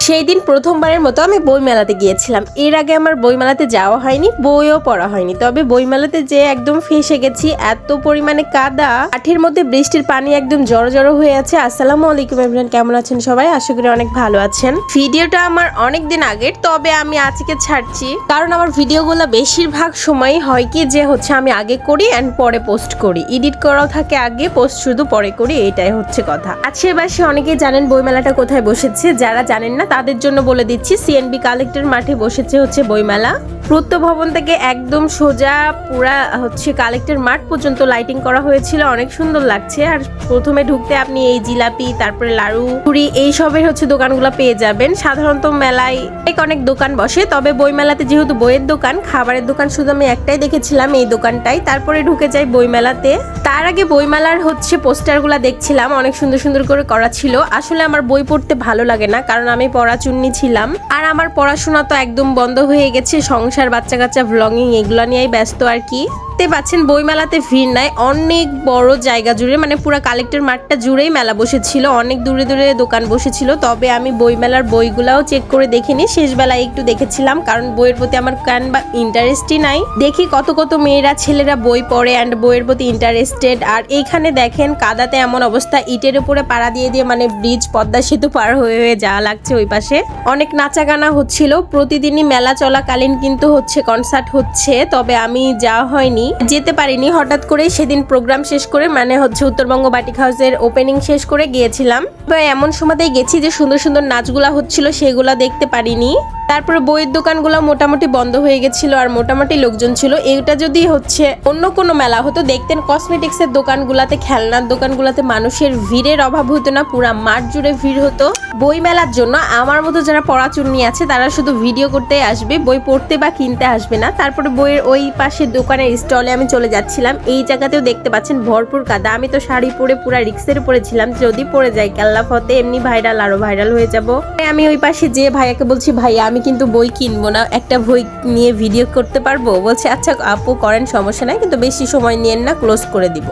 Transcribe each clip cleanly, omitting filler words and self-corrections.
সেই দিন প্রথমবারের মতো আমি বইমেলাতে গিয়েছিলাম। এর আগে আমার বইমেলাতে যাওয়া হয়নি, বইও পড়া হয়নি। তবে বইমেলাতে যে একদম ফেঁসে গেছি, এত পরিমাণে কাদা, মাঠের মধ্যে বৃষ্টির পানি একদম জড়ো জড়ো হয়ে আছে। আসসালামু আলাইকুম এভরিওয়ান, কেমন আছেন সবাই? আশা করি অনেক ভালো আছেন। ভিডিওটা আমার অনেক দিন আগের, তবে আমি আজকে ছাড়ছি কারণ আমার ভিডিওগুলো বেশিরভাগ সময় হয় কি যে হচ্ছে আমি আগে করি এন্ড পরে পোস্ট করি। এডিট করাও থাকে আগে, পোস্ট শুধু পরে করি, এটাই হচ্ছে কথা। আশেপাশে অনেকেই জানেন বইমেলাটা কোথায় বসেছে, যারা জানেন না তাদের জন্য বলে দিচ্ছি। সিএনবি কালেক্টর মাঠে বসেছে হচ্ছে বইমেলা। প্রত্য ভবন থেকে একদম সোজা পুরা হচ্ছে কালেক্টর মাঠ পর্যন্ত লাইটিং করা হয়েছিল, অনেক সুন্দর লাগছে। আর প্রথমে ঢুকতে আপনি এই জিলাপি, তারপরে লাড়ু, পুরি, এইসবের হচ্ছে দোকানগুলো পেয়ে যাবেন। সাধারণত মেলায় অনেক দোকান বসে, তবে বইমেলাতে যেহেতু বইয়ের দোকান, খাবারের দোকান শুধু আমি একটাই দেখেছিলাম, এই দোকানটাই। তারপরে ঢুকে যাই বইমেলাতে। তার আগে বইমেলার হচ্ছে পোস্টারগুলো দেখছিলাম, অনেক সুন্দর সুন্দর করে করা ছিল। আসলে আমার বই পড়তে ভালো লাগে না, কারণ আমি পড়াচুন্নি ছিলাম, আর আমার পড়াশোনা তো একদম বন্ধ হয়ে গেছে। সংসার, বাচ্চা কাচ্চা, ভ্লগিং, এগুলো নিয়েই ব্যস্ত আর কি। দেখতে পাচ্ছেন বইমেলাতে ভিড় নাই, অনেক বড় জায়গা জুড়ে, মানে পুরো কালেক্টর মাঠটা জুড়েই মেলা বসেছিল, অনেক দূরে দূরে দোকান বসেছিল। তবে আমি বইমেলার বইগুলাও চেক করে দেখিনি, শেষ বেলায় একটু দেখেছিলাম, কারণ বইয়ের প্রতি আমার কান বা ইন্টারেস্টই নাই। দেখি কত কত মেয়েরা, ছেলেরা বই পড়ে অ্যান্ড বইয়ের প্রতি ইন্টারেস্টেড। আর এইখানে দেখেন কাদাতে এমন অবস্থা, ইটের উপরে পাড়া দিয়ে দিয়ে মানে ব্রিজ, পদ্মা সেতু পার হয়ে হয়ে যাওয়া লাগছে। ওই পাশে অনেক নাচা গানা হচ্ছিল। প্রতিদিনই মেলা চলাকালীন কিন্তু হচ্ছে কনসার্ট হচ্ছে, তবে আমি যাওয়া হয়নি, যেতে পারিনি। হঠাৎ করে সেদিন প্রোগ্রাম শেষ করে, মানে হচ্ছে উত্তরবঙ্গ বাটিক হাউসের ওপেনিং শেষ করে গিয়েছিলাম। এমন সময়তেই গেছি যে সুন্দর সুন্দর নাচগুলা হচ্ছিল, সেগুলা দেখতে পারিনি। তারপরে বইয়ের দোকানগুলো মোটামুটি বন্ধ হয়ে গেছিল, আর মোটামুটি লোকজন ছিল। এটা যদি হচ্ছে অন্য কোনো মেলা হতো, দেখতেন কসমেটিক্সের দোকানগুলাতে, খেলনার দোকানগুলাতে মানুষের ভিড়ের অভাব হতো না, পুরা মাঠ জুড়ে ভিড় হতো। বই মেলার জন্য আমার মতো যারা পড়াচুন্নি আছে, তারা শুধু ভিডিও করতে আসবে, বই পড়তে বা কিনতে আসবে না। তারপরে বইয়ের ওই পাশে দোকানের স্টলে আমি চলে যাচ্ছিলাম। এই জায়গাতেও দেখতে পাচ্ছেন ভরপুর কাদা। আমি তো শাড়ি পরে পুরা রিক্সের উপরে ছিলাম, যদি পড়ে যাই কাল্লা ফতে এমনি ভাইরাল, আরো ভাইরাল হয়ে যাব। আমি ওই পাশে যে ভাইয়াকে বলছি, ভাইয়া আমি কিন্তু বই কিনবো না, একটা বই নিয়ে ভিডিও করতে পারবো? বলছে আচ্ছা আপু করেন, সমস্যা নাই, কিন্তু বেশি সময় নিয়েন না, ক্লোজ করে দিব।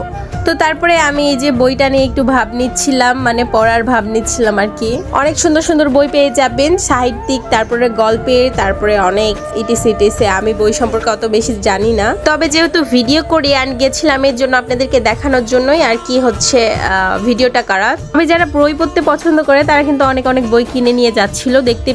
তো তারপরে আমি এই যে বইটা নিয়ে একটু ভাব নিচ্ছিলাম, মানে পড়ার ভাব নিচ্ছিলাম আর কি। অনেক সুন্দর সুন্দর বই পেয়ে যাবেন, সাহিত্যিক, তারপরে গল্পের, তারপরে অনেক ইটিসিটিসে। আমি বই সম্পর্কে অত বেশি জানি না, তবে যেহেতু ভিডিও করি আর গেছিলাম, এর জন্য আপনাদেরকে দেখানোর জন্যই আর কি হচ্ছে ভিডিওটা করা। আমি যারা বই পড়তে পছন্দ করে, তারা কিন্তু অনেক অনেক বই কিনে নিয়ে যাচ্ছিল, দেখতে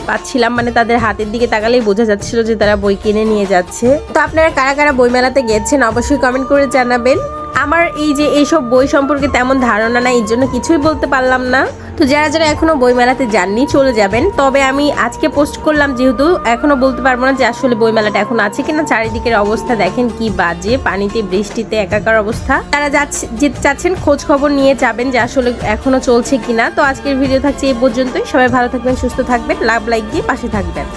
পাচ্ছিলাম, মানে তাদের হাতের দিকে তাকালেই বোঝা যাচ্ছিল যে তারা বই কিনে নিয়ে যাচ্ছে। তো আপনারা কারা কারা বই মেলাতে গেছেন অবশ্যই কমেন্ট করে জানাবেন। আমার এই যে এইসব বই সম্পর্কে তেমন ধারণা নাই, এর জন্য কিছুই বলতে পারলাম না। তো যারা যারা এখনো বই মেলাতে যাননি, চলে যাবেন। তবে আমি আজকে পোস্ট করলাম যেহেতু, এখনো বলতে পারবো না যে আসলে বই মেলাটা এখন আছে কিনা। চারিদিকের অবস্থা দেখেন কি বাজে, পানিতে, বৃষ্টিতে একাকার অবস্থা। তারা যেতে চাচ্ছেন খোঁজ খবর নিয়ে যাবেন যে আসলে এখনো চলছে কিনা। তো আজকের ভিডিও থাকছে এই পর্যন্তই। সবাই ভালো থাকবেন, সুস্থ থাকবেন, লাভ লাইক দিয়ে পাশে থাকবেন।